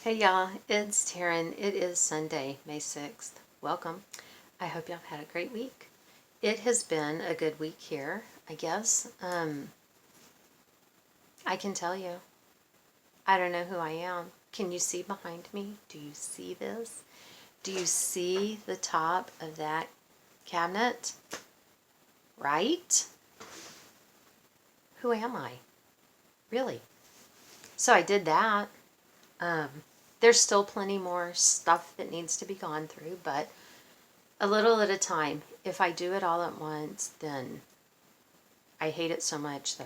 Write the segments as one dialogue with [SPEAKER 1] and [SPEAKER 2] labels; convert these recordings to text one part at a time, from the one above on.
[SPEAKER 1] Hey y'all, it's Taryn. It is Sunday, May 6th. Welcome. I hope y'all had a great week. It has been a good week here, I guess. I can tell you, I don't know who I am. Can you see behind me? Do you see this? Do you see the top of that cabinet? Right? Who am I? Really? So I did that. There's still plenty more stuff that needs to be gone through, but a little at a time. If I do it all at once, then I hate it so much that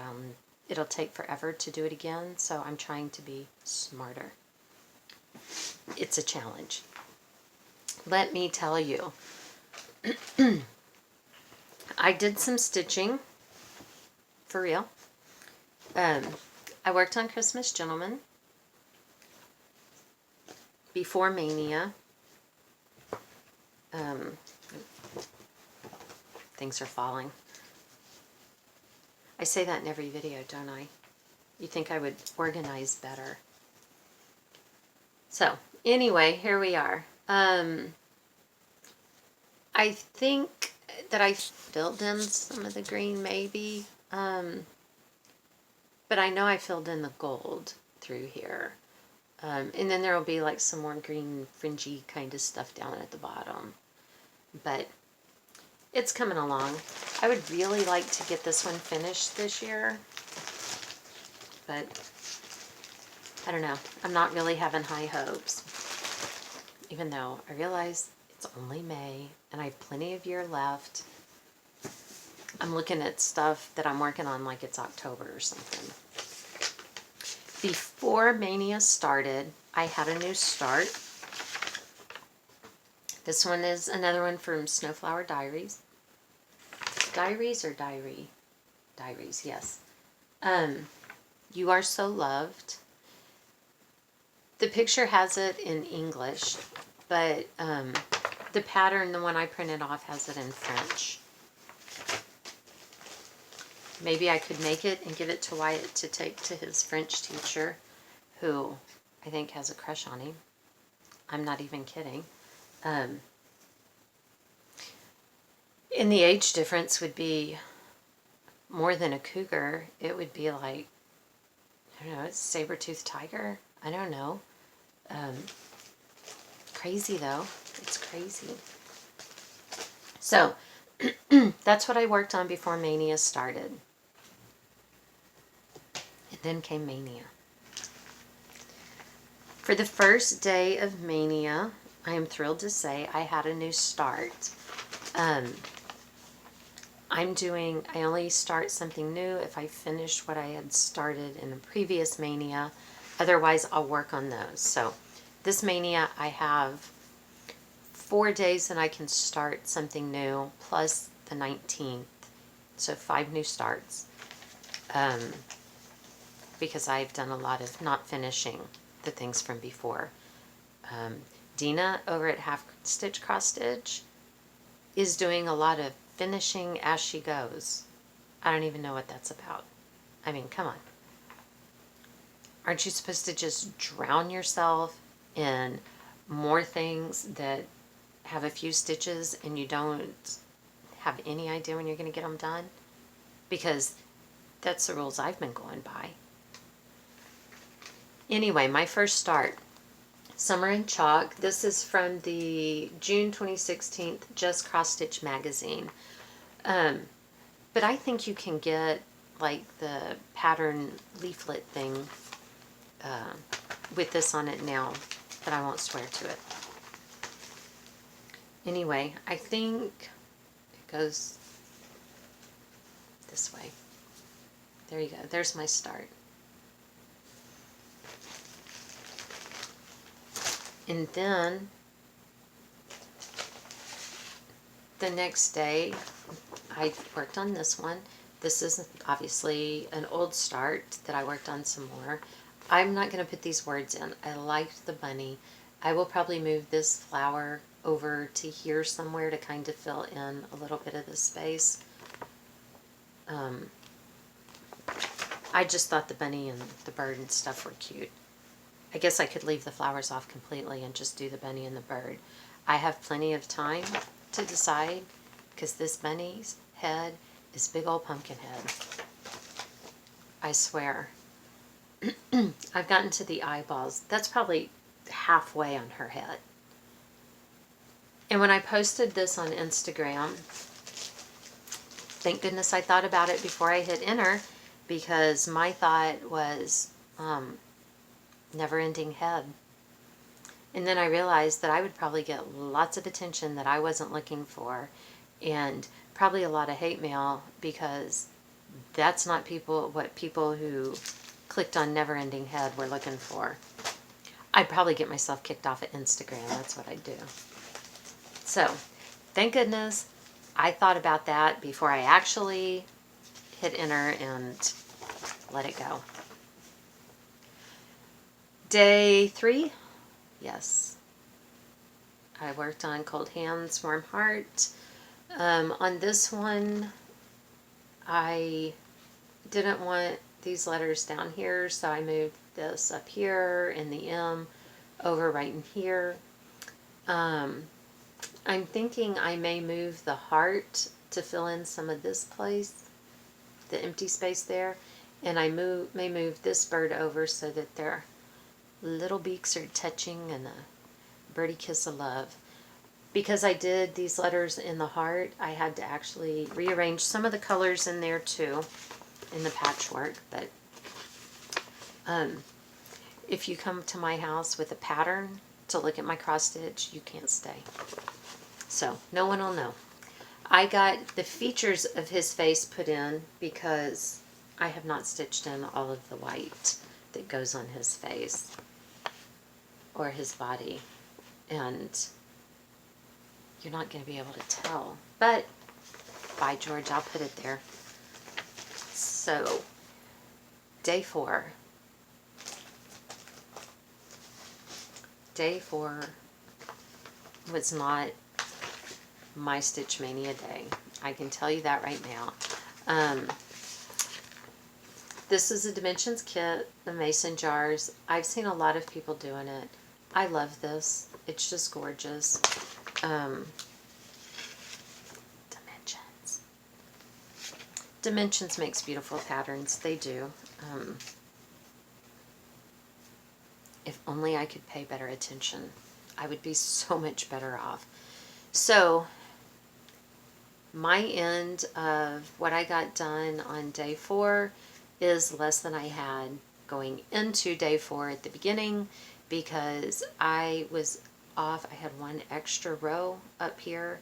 [SPEAKER 1] it'll take forever to do it again, so I'm trying to be smarter. It's a challenge. Let me tell you, I did some stitching, for real. I worked on Christmas Gentleman before Maynia. Things are falling. I say that in every video, don't I? You think I would organize better. So, anyway, here we are. I think that I filled in some of the green, maybe. But I know I filled in the gold through here. And then there will be like some more green fringy kind of stuff down at the bottom. But it's coming along. I would really like to get this one finished this year. But I don't know. I'm not really having high hopes. Even though I realize it's only May and I have plenty of year left. I'm looking at stuff that I'm working on like it's October or something. Before Maynia started, I had a new start. This one is another one from Snowflower Diaries. Diaries or diary? Diaries, yes. You Are So Loved. The picture has it in English, but the pattern, the one I printed off, has it in French. Maybe I could make it and give it to Wyatt to take to his French teacher, who I think has a crush on him. I'm not even kidding. And the age difference would be more than a cougar. It would be like, I don't know, it's saber-toothed tiger. I don't know. Crazy though. It's crazy. So, that's what I worked on before Maynia started. And then came Maynia. For the first day of Maynia, I am thrilled to say I had a new start. I only start something new if I finish what I had started in the previous Maynia. Otherwise, I'll work on those. So this Maynia, I have 4 days and I can start something new, plus the 19th. So 5 new starts. Because I've done a lot of not finishing the things from before. Dina over at Half Stitch Cross Stitch is doing a lot of finishing as she goes. I don't even know what that's about. I mean, come on. Aren't you supposed to just drown yourself in more things that have a few stitches and you don't have any idea when you're going to get them done? Because that's the rules I've been going by. Anyway, my first start. Summer in Chalk. This is from the June 2016 Just Cross Stitch magazine. But I think you can get like the pattern leaflet thing with this on it now, but I won't swear to it. Anyway, I think it goes this way. There you go. There's my start. And then the next day, I worked on this one. This is obviously an old start that I worked on some more. I'm not going to put these words in. I liked the bunny. I will probably move this flower over to here somewhere to kind of fill in a little bit of the space. I just thought the bunny and the bird and stuff were cute. I guess I could leave the flowers off completely and just do the bunny and the bird. I have plenty of time to decide because this bunny's head is big old pumpkin head. I swear. I've gotten to the eyeballs. That's probably halfway on her head. And when I posted this on Instagram, thank goodness I thought about it before I hit enter, because my thought was never-ending head. And then I realized that I would probably get lots of attention that I wasn't looking for, and probably a lot of hate mail, because that's not what people who clicked on never-ending head were looking for. I'd probably get myself kicked off of Instagram. That's what I'd do. So, thank goodness I thought about that before I actually hit enter and let it go. Day 3, yes. I worked on Cold Hands, Warm Heart. On this one, I didn't want these letters down here, so I moved this up here and the M over right in here. I'm thinking I may move the heart to fill in some of this place, the empty space there, and I may move this bird over so that their little beaks are touching and a birdie kiss of love. Because I did these letters in the heart, I had to actually rearrange some of the colors in there too, in the patchwork. But if you come to my house with a pattern to look at my cross stitch, you can't stay. So no one will know. I got the features of his face put in because I have not stitched in all of the white that goes on his face or his body. And you're not going to be able to tell. But, by George, I'll put it there. So, day 4. Day 4 was not my Stitch Mania day. I can tell you that right now. This is a Dimensions kit, the mason jars. I've seen a lot of people doing it. I love this. It's just gorgeous. Dimensions makes beautiful patterns. They do. If only I could pay better attention, I would be so much better off. So, my end of what I got done on day 4 is less than I had going into day 4 at the beginning, because I was off. I had one extra row up here.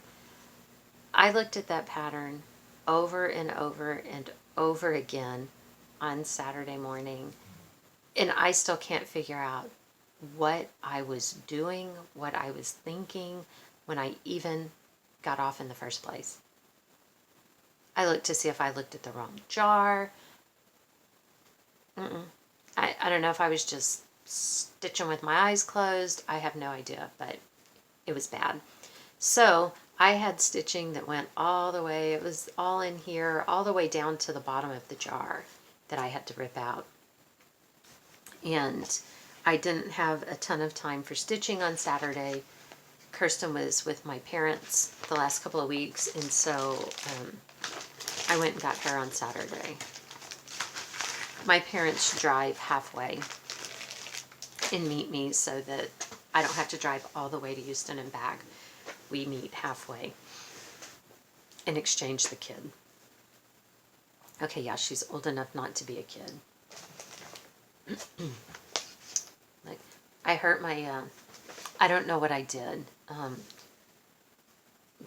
[SPEAKER 1] I looked at that pattern over and over and over again on Saturday morning, and I still can't figure out what I was doing, what I was thinking when I even got off in the first place. I looked to see if I looked at the wrong jar. I don't know if I was just stitching with my eyes closed. I have no idea, but it was bad. So I had stitching that went all the way, it was all in here, all the way down to the bottom of the jar that I had to rip out. And I didn't have a ton of time for stitching on Saturday. Kirsten was with my parents the last couple of weeks, and so I went and got her on Saturday. My parents drive halfway and meet me so that I don't have to drive all the way to Houston and back. We meet halfway and exchange the kid. Okay, yeah, she's old enough not to be a kid. Like, I hurt my, I don't know what I did.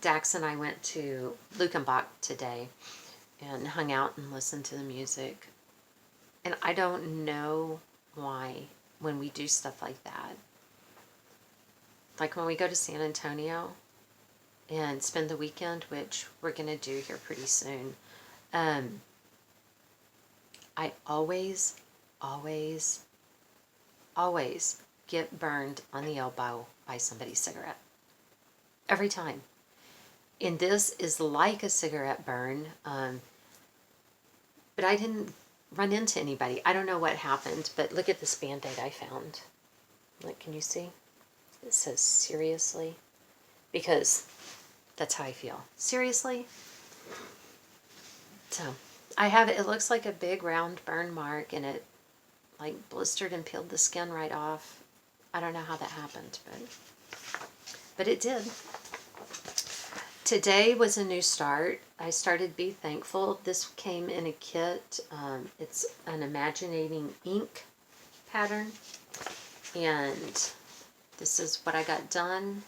[SPEAKER 1] Dax and I went to Lukenbach today and hung out and listened to the music. And I don't know why when we do stuff like that, like when we go to San Antonio and spend the weekend, which we're going to do here pretty soon, I always get burned on the elbow by somebody's cigarette. Every time. And this is like a cigarette burn, but I didn't run into anybody. I don't know what happened, but look at this Band-Aid I found. Look, can you see? It says seriously, because that's how I feel. Seriously? So, I have, it looks like a big round burn mark, and it like blistered and peeled the skin right off. I don't know how that happened, but it did. Today was a new start. I started Be Thankful. This came in a kit. It's an Imaginating ink pattern. And this is what I got done.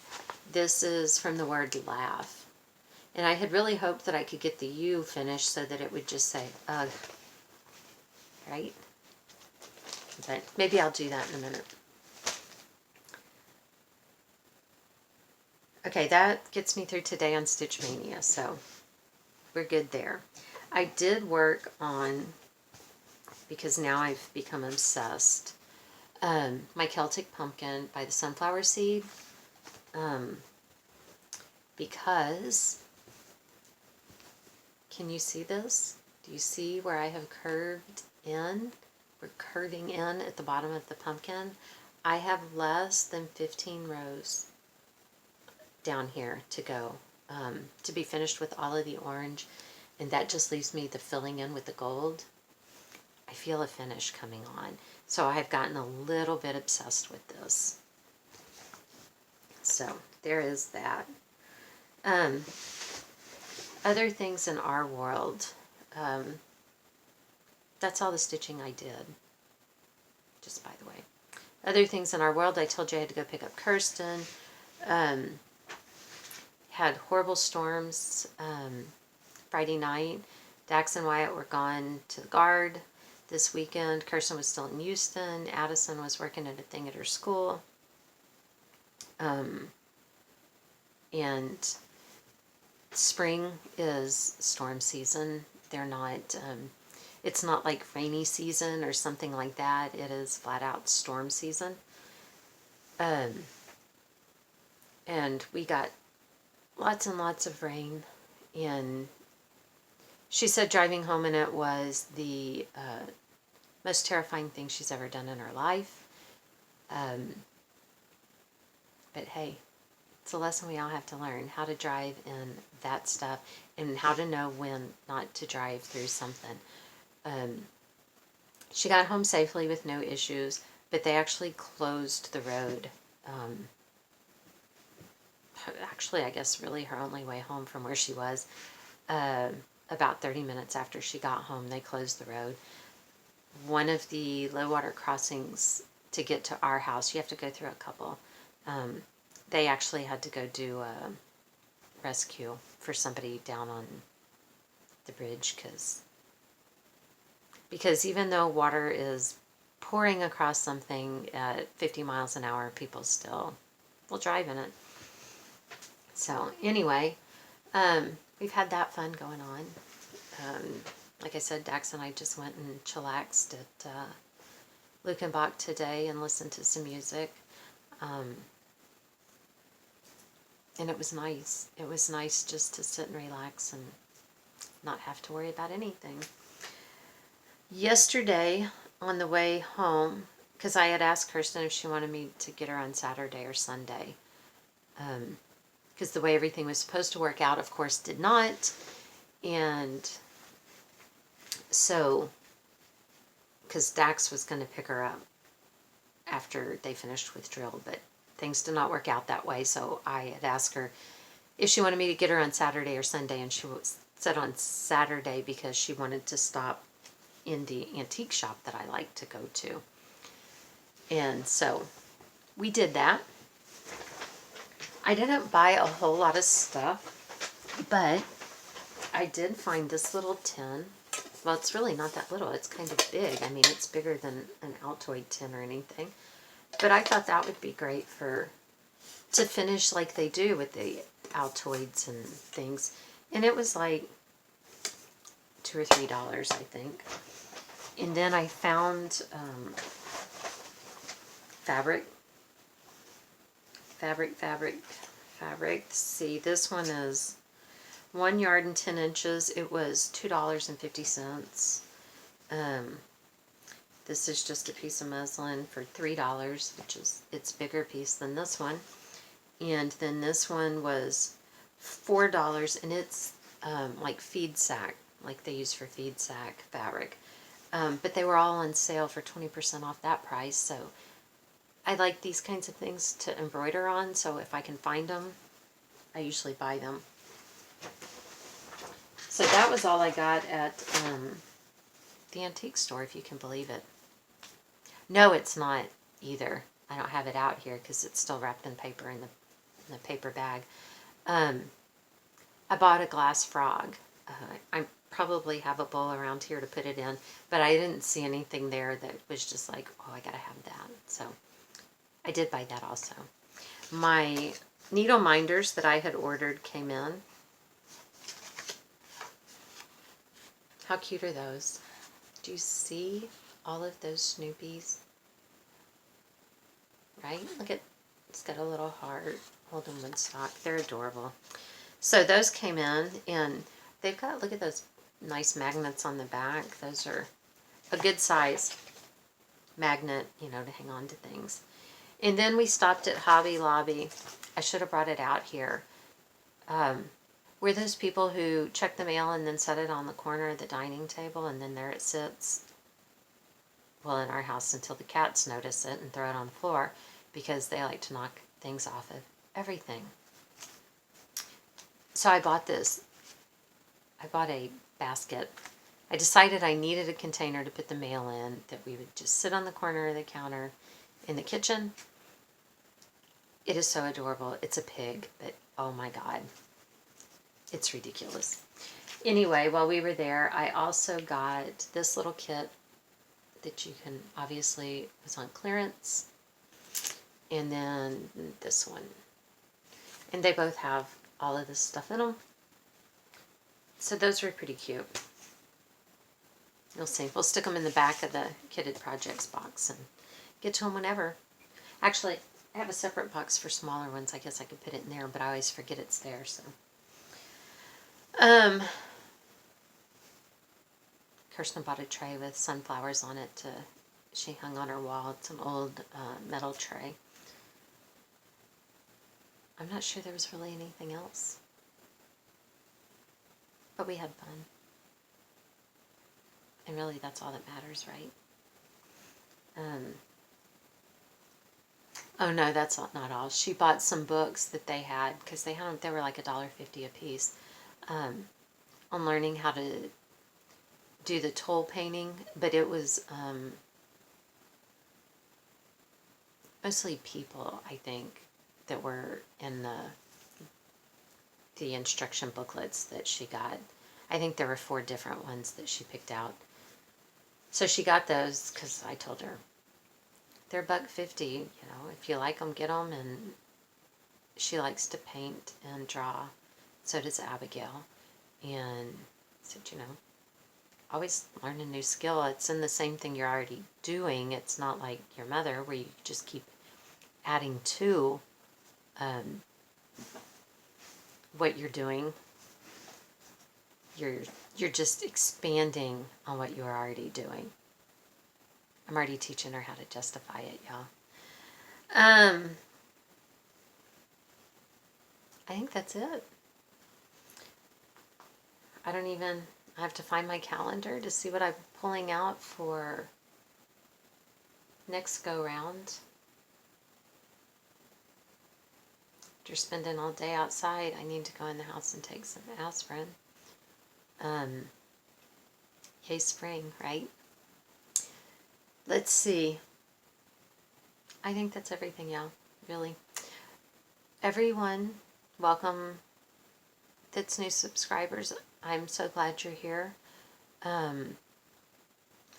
[SPEAKER 1] This is from the word laugh. And I had really hoped that I could get the U finished so that it would just say, ugh. Right? But maybe I'll do that in a minute. Okay, that gets me through today on Stitch Mania, so we're good there. I did work on, because now I've become obsessed, my Celtic Pumpkin by the Sunflower Seed, because, can you see this? Do you see where I have curved in? We're curving in at the bottom of the pumpkin. I have less than 15 rows down here to go, to be finished with all of the orange, and that just leaves me the filling in with the gold. I feel a finish coming on, so I've gotten a little bit obsessed with this. So there is that. Other things in our world, that's all the stitching I did, just by the way. Other things in our world, I told you I had to go pick up Kirsten. Had horrible storms Friday night. Dax and Wyatt were gone to the Guard this weekend. Kirsten was still in Houston. Addison was working at a thing at her school. And spring is storm season. They're not, it's not like rainy season or something like that. It is flat out storm season. And we got lots and lots of rain, and she said driving home in it was the most terrifying thing she's ever done in her life. But hey, it's a lesson we all have to learn, how to drive in that stuff and how to know when not to drive through something. She got home safely with no issues, but they actually closed the road. Actually, I guess really her only way home from where she was. About 30 minutes after she got home, they closed the road. One of the low water crossings to get to our house, you have to go through a couple. They actually had to go do a rescue for somebody down on the bridge, because even though water is pouring across something at 50 miles an hour, people still will drive in it. So anyway, we've had that fun going on. Like I said, Dax and I just went and chillaxed at Lukenbach today and listened to some music. And it was nice. It was nice just to sit and relax and not have to worry about anything. Yesterday, on the way home, because I had asked Kirsten if she wanted me to get her on Saturday or Sunday, because the way everything was supposed to work out, of course, did not. And so, because Dax was going to pick her up after they finished with drill, but things did not work out that way. So I had asked her if she wanted me to get her on Saturday or Sunday, and she said on Saturday because she wanted to stop in the antique shop that I like to go to. And so we did that. I didn't buy a whole lot of stuff, but I did find this little tin. Well, it's really not that little. It's kind of big. I mean, it's bigger than an Altoid tin or anything. But I thought that would be great to finish like they do with the Altoids and things. And it was like $2 or $3, I think. And then I found fabric. See, this one is 1 yard and 10 inches. It was $2.50. This is just a piece of muslin for $3, which is, it's bigger piece than this one. And then this one was $4, and it's like feed sack, like they use for feed sack fabric. But they were all on sale for 20% off that price, so I like these kinds of things to embroider on, so if I can find them, I usually buy them. So that was all I got at the antique store, if you can believe it. No, it's not either. I don't have it out here because it's still wrapped in paper in the paper bag. I bought a glass frog. I probably have a bowl around here to put it in, but I didn't see anything there that was just like, oh, I gotta have that. So I did buy that also. My needle minders that I had ordered came in. How cute are those? Do you see all of those Snoopies? Right? Look at, it's got a little heart holding Woodstock. They're adorable. So those came in, and they've got, look at those nice magnets on the back. Those are a good size magnet, you know, to hang on to things. And then we stopped at Hobby Lobby. I should have brought it out here. We're those people who check the mail and then set it on the corner of the dining table, and then there it sits. Well, in our house, until the cats notice it and throw it on the floor, because they like to knock things off of everything. So I bought this. I bought a basket. I decided I needed a container to put the mail in that we would just sit on the corner of the counter in the kitchen. It is so adorable. It's a pig, but oh my God. It's ridiculous. Anyway, while we were there, I also got this little kit that you can, obviously, was on clearance. And then this one. And they both have all of this stuff in them. So those were pretty cute. You'll see. We'll stick them in the back of the Kitted Projects box and get to them whenever. Actually, I have a separate box for smaller ones. I guess I could put it in there, but I always forget it's there, so. Kirsten bought a tray with sunflowers on it she hung on her wall. It's an old metal tray. I'm not sure there was really anything else. But we had fun. And really, that's all that matters, right? Oh no, that's not all. She bought some books that they had, because they were like $1.50 a piece, on learning how to do the toll painting, but it was mostly people, I think, that were in the instruction booklets that she got. I think there were 4 different ones that she picked out. So she got those because I told her they're $1.50. You know, if you like them, get them. And she likes to paint and draw. So does Abigail. And I said, you know, always learn a new skill. It's in the same thing you're already doing. It's not like your mother where you just keep adding to what you're doing. You're just expanding on what you're already doing. I'm already teaching her how to justify it, y'all. I think that's it. I have to find my calendar to see what I'm pulling out for next go round. After spending all day outside, I need to go in the house and take some aspirin. Yay, spring, right? Let's see. I think that's everything, y'all. Really. Everyone, welcome that's new subscribers. I'm so glad you're here. I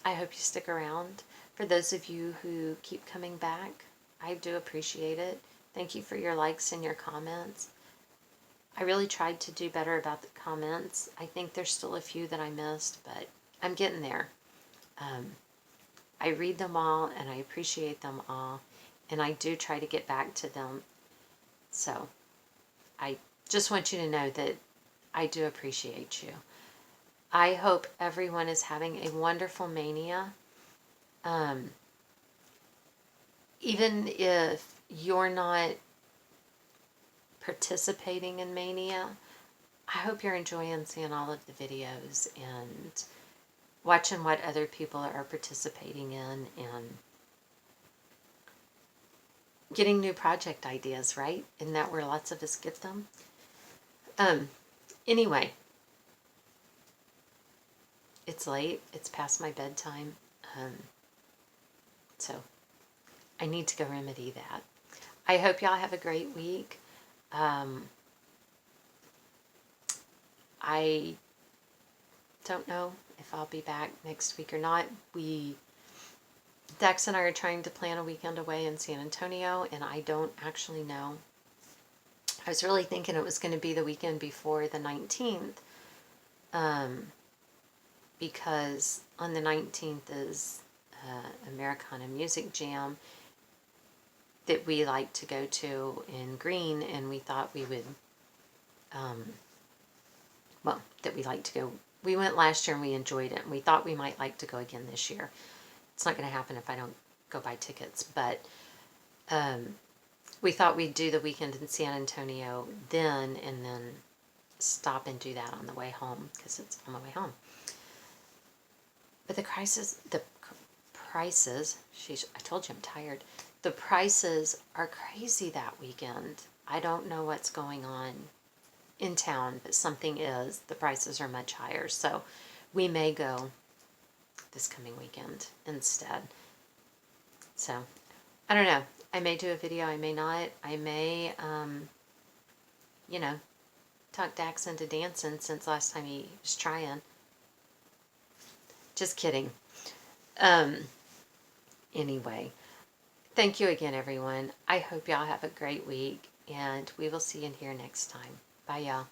[SPEAKER 1] hope you stick around. For those of you who keep coming back, I do appreciate it. Thank you for your likes and your comments. I really tried to do better about the comments. I think there's still a few that I missed, but I'm getting there. I read them all and I appreciate them all, and I do try to get back to them. So I just want you to know that I do appreciate you. I hope everyone is having a wonderful Maynia. Even if you're not participating in Maynia, I hope you're enjoying seeing all of the videos and watching what other people are participating in and getting new project ideas, right? Isn't that where lots of us get them? Anyway, it's late. It's past my bedtime. So I need to go remedy that. I hope y'all have a great week. I don't know if I'll be back next week or not. Dax and I are trying to plan a weekend away in San Antonio, and I don't actually know. I was really thinking it was going to be the weekend before the 19th, because on the 19th is Americana Music Jam that we like to go to in Green, and we thought we would, that we like to go. We went last year and we enjoyed it, and we thought we might like to go again this year. It's not going to happen if I don't go buy tickets, but we thought we'd do the weekend in San Antonio then, and then stop and do that on the way home, because it's on my way home. But the prices, I told you I'm tired. The prices are crazy that weekend. I don't know what's going on in town, but something is. The prices are much higher. So we may go this coming weekend instead. So I don't know. I may do a video. I may not. I may, talk Dax into dancing since last time he was trying. Just kidding. Anyway, thank you again, everyone. I hope y'all have a great week, and we will see you in here next time. Bye, y'all.